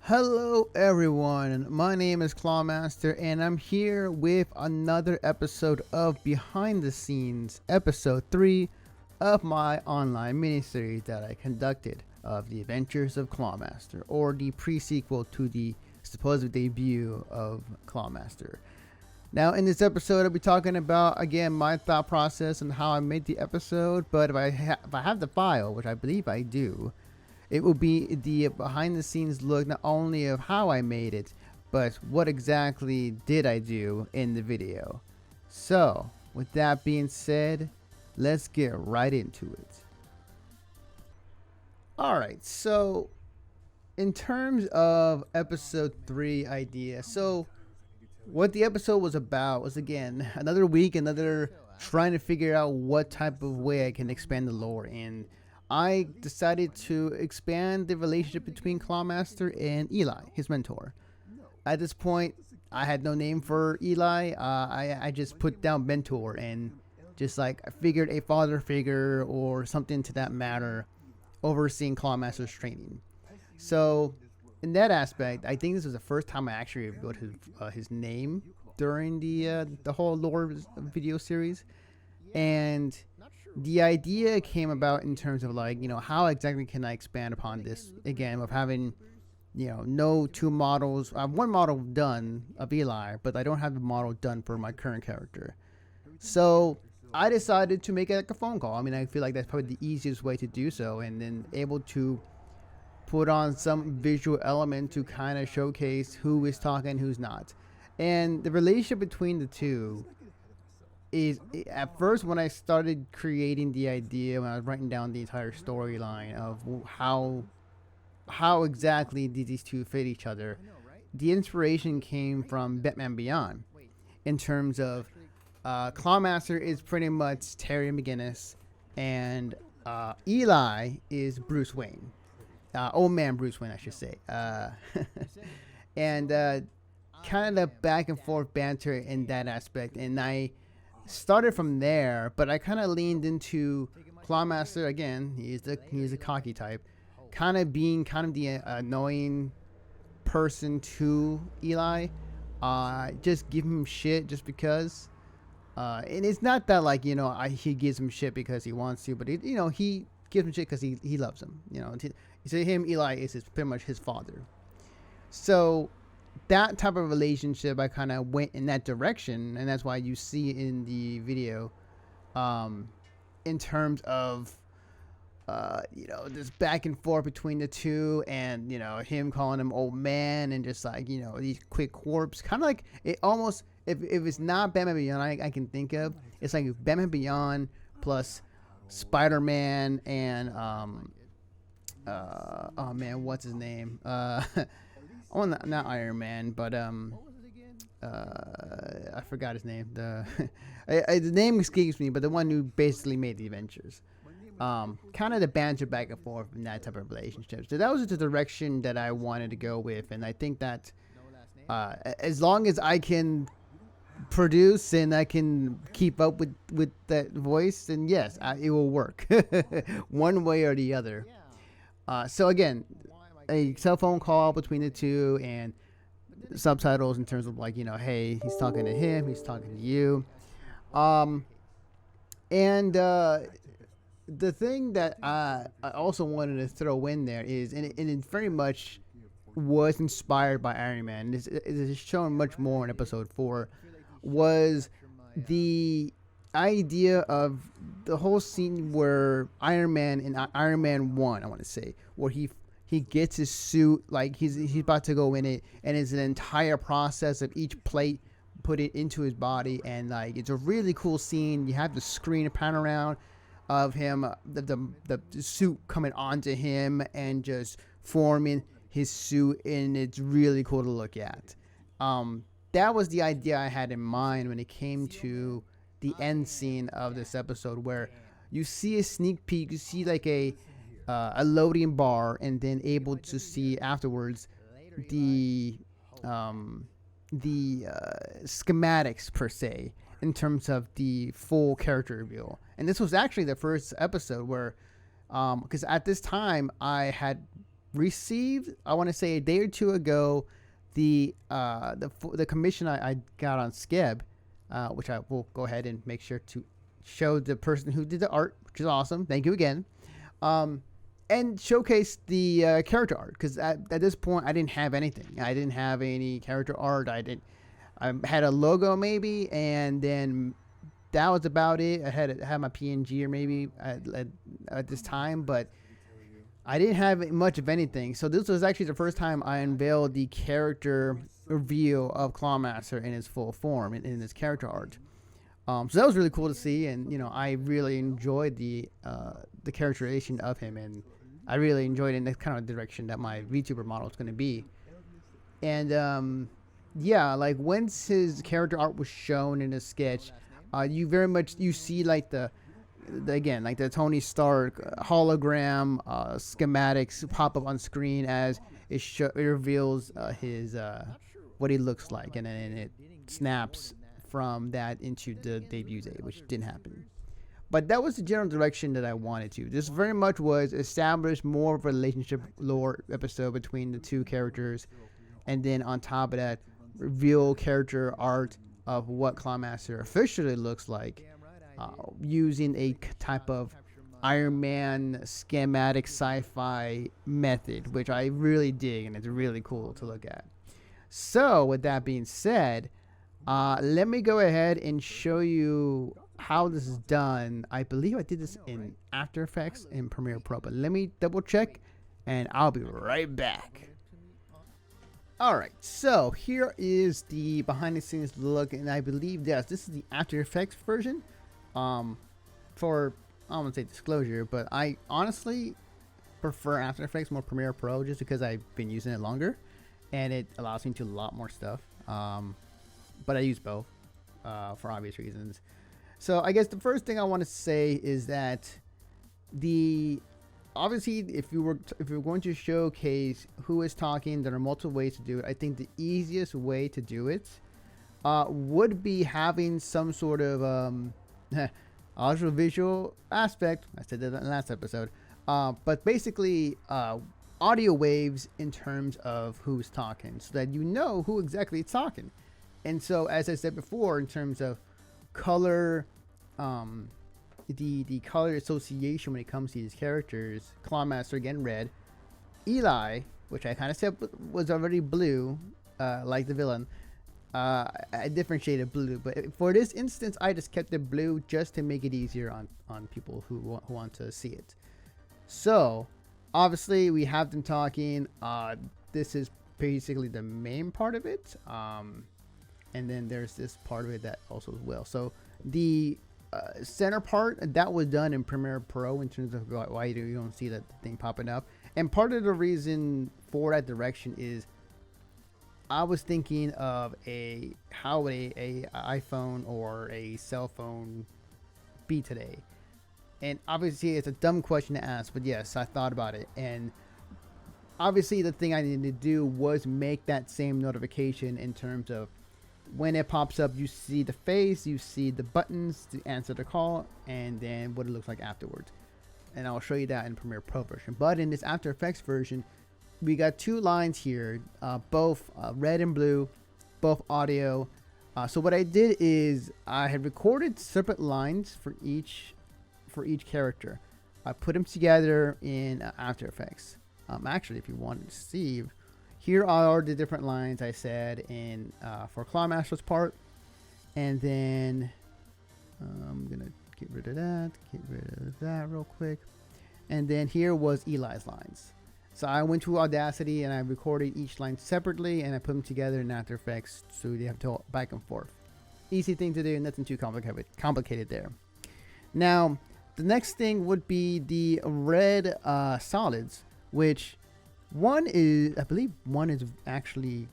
Hello, everyone. My name is Clawmaster, and I'm here with another episode of Behind the Scenes, Episode 3 of my online miniseries that I conducted of The Adventures of Clawmaster, or the pre-sequel to the supposed debut of Clawmaster. Now, in this episode, I'll be talking about, again, my thought process and how I made the episode, but if I have the file, which I believe I do, it will be the behind the scenes look not only of how I made it, but what exactly did I do in the video. So, with that being said, let's get right into it. Alright, so in terms of episode 3 idea, so what the episode was about was, again, another week, another trying to figure out what type of way I can expand the lore in. I decided to expand the relationship between Clawmaster and Eli, his mentor. At this point, I had no name for Eli. I just put down mentor and just like I figured a father figure or something to that matter overseeing Clawmaster's training. So, in that aspect, I think this was the first time I actually revealed his name during the whole lore video series, and the idea came about in terms of like, how exactly can I expand upon this again of having, no two models. I have one model done of Eli, but I don't have the model done for my current character. So I decided to make it like a phone call. I mean, I feel like that's probably the easiest way to do so, and then able to put on some visual element to kind of showcase who is talking, who's not. And the relationship between the two is, at first when I started creating the idea, when I was writing down the entire storyline of how exactly did these two fit each other, the inspiration came from Batman Beyond. In terms of Clawmaster is pretty much Terry McGinnis, and Eli is Bruce Wayne, old man Bruce Wayne, I should say, and kind of the back and forth banter in that aspect, and I started from there, but I kind of leaned into Clawmaster again. He's a cocky type, kind of being kind of the annoying person to Eli. Just give him shit just because. And it's not that like he gives him shit because he wants to, but he gives him shit because he loves him. To him, Eli is pretty much his father. So that type of relationship, I kind of went in that direction, and that's why you see in the video, in terms of, this back and forth between the two, and him calling him old man, and just like these quick quirks, kind of like it almost. If it's not Batman Beyond, I can think of, it's like Batman Beyond plus Spider-Man and oh man, what's his name? Oh, not Iron Man, but I forgot his name. The name escapes me, but the one who basically made the Adventures. Kind of the banter back and forth in that type of relationship. So that was the direction that I wanted to go with, and I think that as long as I can produce and I can keep up with that voice, then yes, it will work one way or the other. So again, a cell phone call between the two, and subtitles in terms of like hey, he's talking to him, he's talking to you, and the thing that I also wanted to throw in there is, and it very much was inspired by Iron Man. It is shown much more in episode 4. Was the idea of the whole scene where Iron Man in Iron Man 1, I want to say, where he gets his suit, like he's about to go in it, and it's an entire process of each plate put it into his body, and like it's a really cool scene. You have the screen pan around of him, the suit coming onto him and just forming his suit, and it's really cool to look at. That was the idea I had in mind when it came to the end scene of this episode, where you see a sneak peek, you see like a loading bar, and then able to see afterwards the schematics per se, in terms of the full character reveal. And this was actually the first episode where, because at this time I had received, I want to say a day or two ago, the commission I got on Skeb, which I will go ahead and make sure to show the person who did the art, which is awesome. Thank you again. And showcase the character art, because at this point I didn't have anything. I didn't have any character art. I had a logo maybe, and then that was about it. I had my PNG or maybe at this time, but I didn't have much of anything. So this was actually the first time I unveiled the character reveal of Clawmaster in his full form, in his character art. So that was really cool to see, and I really enjoyed the characterization of him, and I really enjoyed it in the kind of direction that my VTuber model is going to be. And yeah, like once his character art was shown in a sketch, you see like the Tony Stark hologram schematics pop up on screen as it reveals his what he looks like, and then it snaps from that into the debut day, which didn't happen. But that was the general direction that I wanted to. This very much was establish more of a relationship lore episode between the two characters, and then on top of that, reveal character art of what Clawmaster officially looks like, using a type of Iron Man schematic sci-fi method, which I really dig, and it's really cool to look at. So with that being said, let me go ahead and show you how this is done. I believe I did this in After Effects in Premiere Pro, but let me double check and I'll be right back. Alright, so here is the behind the scenes look, and I believe this is the After Effects version. For, I don't want to say disclosure, but I honestly prefer After Effects more Premiere Pro, just because I've been using it longer and it allows me to do a lot more stuff. But I use both for obvious reasons. So I guess the first thing I want to say is that obviously if you're going to showcase who is talking, there are multiple ways to do it. I think the easiest way to do it would be having some sort of audio visual aspect. I said that in the last episode, but basically audio waves in terms of who's talking, so that you know who exactly is talking. And so, as I said before, in terms of color, the color association when it comes to these characters, Clawmaster again red, Eli, which I kind of said was already blue, like the villain, a different shade of blue. But for this instance, I just kept it blue just to make it easier on people who want to see it. So, obviously, we have them talking. This is basically the main part of it. And then there's this part of it that also as well. So the center part that was done in Premiere Pro in terms of why you don't see that thing popping up. And part of the reason for that direction is I was thinking of how would a iPhone or a cell phone be today. And obviously it's a dumb question to ask, but yes, I thought about it. And obviously the thing I needed to do was make that same notification in terms of when it pops up, you see the face, you see the buttons to answer the call, and then what it looks like afterwards. And I'll show you that in Premiere Pro version. But in this After Effects version, we got two lines here, both red and blue, both audio. So what I did is I had recorded separate lines for each character. I put them together in After Effects. Actually, if you wanted to see, here are the different lines I said in for Clawmaster's part, and then I'm gonna get rid of that real quick, and then here was Eli's lines. So I went to Audacity and I recorded each line separately, and I put them together in After Effects, so they have to go back and forth. Easy thing to do, nothing too complicated there. Now the next thing would be the red solids, which one is, I believe one is actually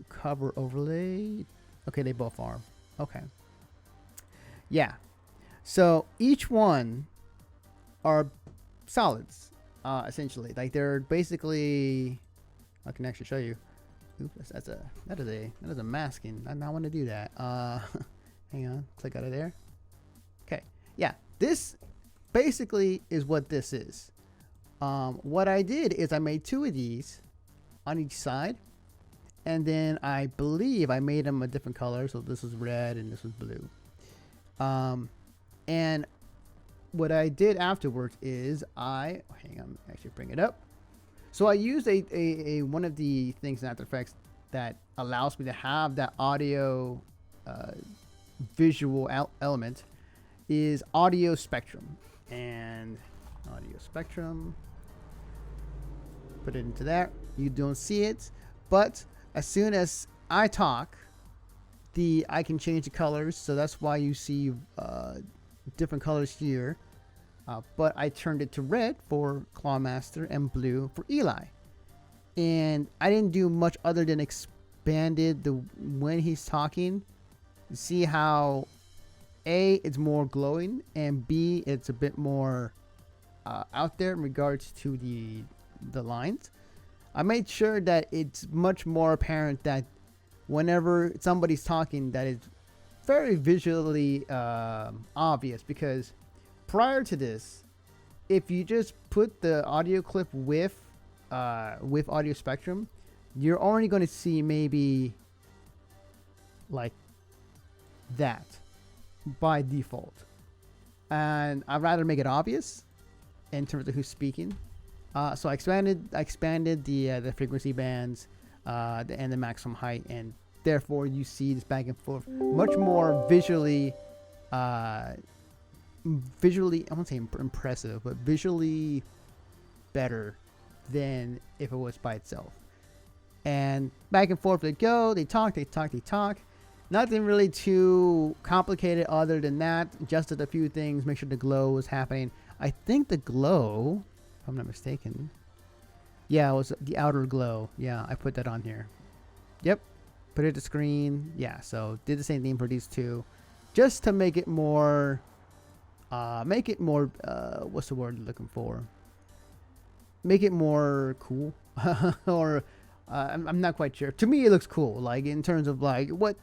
cover overlay. Okay, they both are. Okay. Yeah. So each one are solids, essentially. Like they're basically, I can actually show you. Oops, that is a masking. I don't want to do that. Hang on, click out of there. Okay. Yeah, this basically is what this is. What I did is I made 2 of these on each side, and then I believe I made them a different color. So this was red and this was blue. And what I did afterwards is hang on, actually bring it up. So I used a one of the things in After Effects that allows me to have that audio visual element is audio spectrum. And audio spectrum, put it into there. You don't see it, but as soon as I talk, I can change the colors. So that's why you see different colors here. But I turned it to red for Clawmaster and blue for Eli. And I didn't do much other than expanded when he's talking. See how A, it's more glowing, and B, it's a bit more out there in regards to the lines. I made sure that it's much more apparent that whenever somebody's talking, that it's very visually obvious, because prior to this, if you just put the audio clip with audio spectrum, you're only going to see maybe like that by default, and I'd rather make it obvious in terms of who's speaking. So I expanded the frequency bands and the maximum height, and therefore you see this back and forth much more visually I won't say impressive, but visually better than if it was by itself. And back and forth they go, they talk. Nothing really too complicated other than that. Adjusted a few things, make sure the glow was happening. I think the glow, if I'm not mistaken, yeah, it was the outer glow. Yeah, I put that on here. Yep, put it to screen. Yeah, so did the same thing for these 2, just to make it more what's the word I'm looking for? Make it more cool, or I'm not quite sure. To me, it looks cool. Like in terms of like what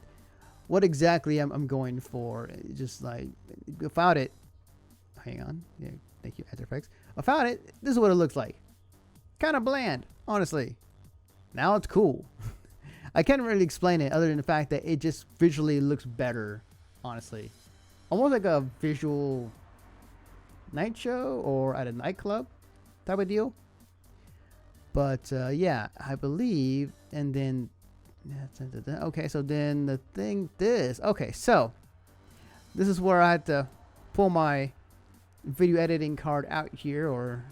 exactly I'm going for. Just like without it. Hang on. Yeah, thank you, After Effects. Without it, this is what it looks like. Kind of bland, honestly. Now it's cool. I can't really explain it other than the fact that it just visually looks better, honestly. Almost like a visual night show or at a nightclub type of deal. But yeah, I believe. And then okay, so then the thing okay, so this is where I had to pull my video editing card out here, or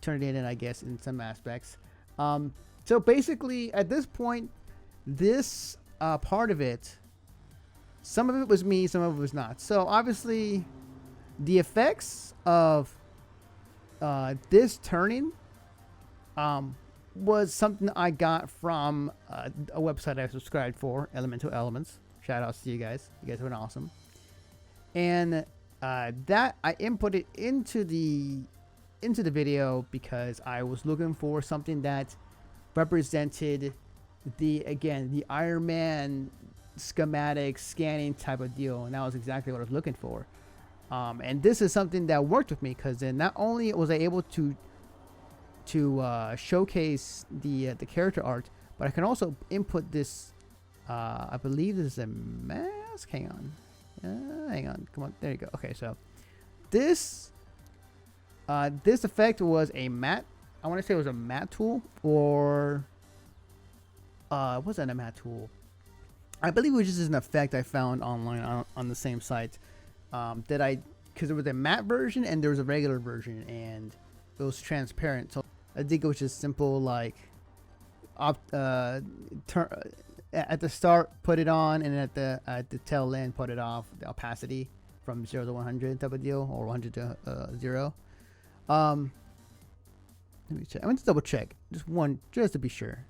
turn it in, I guess, in some aspects. So basically at this point, this part of it, some of it was me, some of it was not. So obviously the effects of this turning was something I got from a website I subscribed for, Elemental Elements. Shout outs to you guys. You guys have been awesome. And that I inputted into the video because I was looking for something that represented the Iron Man schematic scanning type of deal, and that was exactly what I was looking for. And this is something that worked with me, because then not only was I able to showcase the character art, but I can also input this. I believe this is a mask. Hang on, come on, there you go. Okay, so this effect was a matte. I want to say it was a matte tool, or wasn't a matte tool. I believe it was just an effect I found online on the same site. Because there was a matte version and there was a regular version, and it was transparent. So I think it was just simple, like at the start put it on, and at the tail end put it off. The opacity from 0 to 100 type of deal, or 100 to 0. Let me check. I want to double check just to be sure.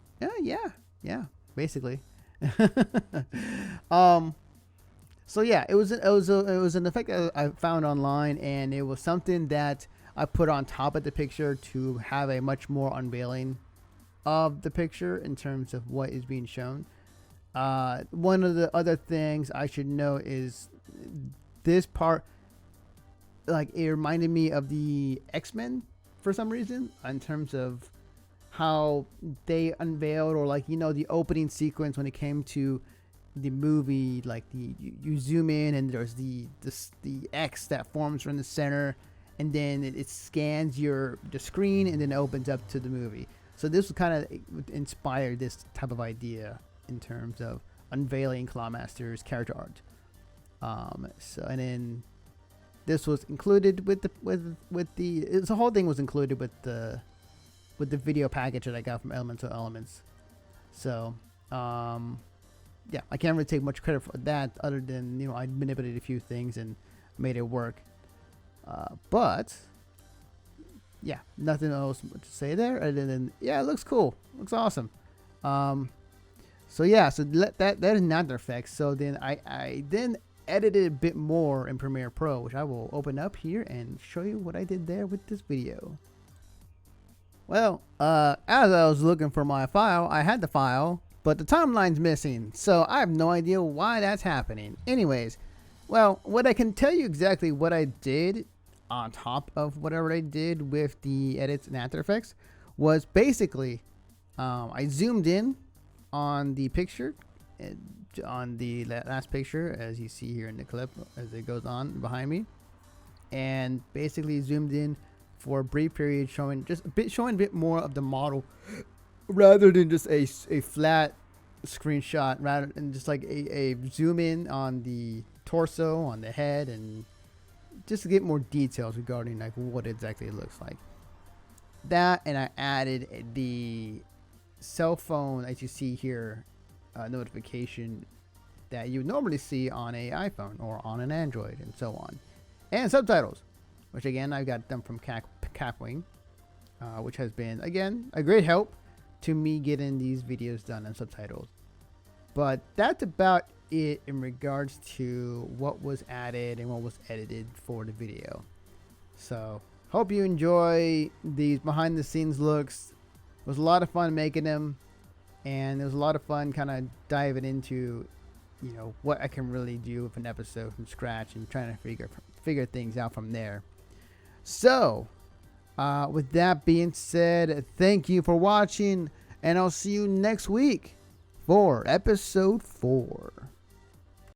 Yeah, basically. So yeah, it was an effect that I found online, and it was something that I put on top of the picture to have a much more unveiling of the picture in terms of what is being shown. One of the other things I should note is this part. like it reminded me of the X-Men for some reason in terms of how they unveiled, or like, the opening sequence when it came to the movie, like you zoom in and there's the X that forms from the center, and then it scans the screen and then it opens up to the movie. So this was kind of inspired this type of idea in terms of unveiling Clawmaster's character art. So and then this was included with the whole thing was included with the video package that I got from Elemental Elements. So yeah, I can't really take much credit for that, other than I manipulated a few things and made it work. But yeah, nothing else to say there other than yeah, it looks cool, looks awesome. So yeah, so that is After Effects. So then I then edited a bit more in Premiere Pro, which I will open up here and show you what I did there with this video. Well, as I was looking for my file, I had the file, but the timeline's missing, so I have no idea why that's happening. Anyways, well, what I can tell you exactly what I did on top of whatever I did with the edits in After Effects was basically I zoomed in on the picture, on the last picture, as you see here in the clip as it goes on behind me, and basically zoomed in for a brief period, showing a bit more of the model rather than just a flat screenshot, rather than just like a zoom in on the torso, on the head, and just to get more details regarding like what exactly it looks like. That, and I added the cell phone, as you see here, notification that you normally see on a iPhone or on an Android, and so on, and subtitles, which again I got them from Capwing, which has been again a great help to me getting these videos done and subtitles. But that's about it in regards to what was added and what was edited for the video. So hope you enjoy these behind the scenes looks. It was a lot of fun making them, and it was a lot of fun kind of diving into what I can really do with an episode from scratch and trying to figure things out from there. So with that being said, thank you for watching, and I'll see you next week for episode 4.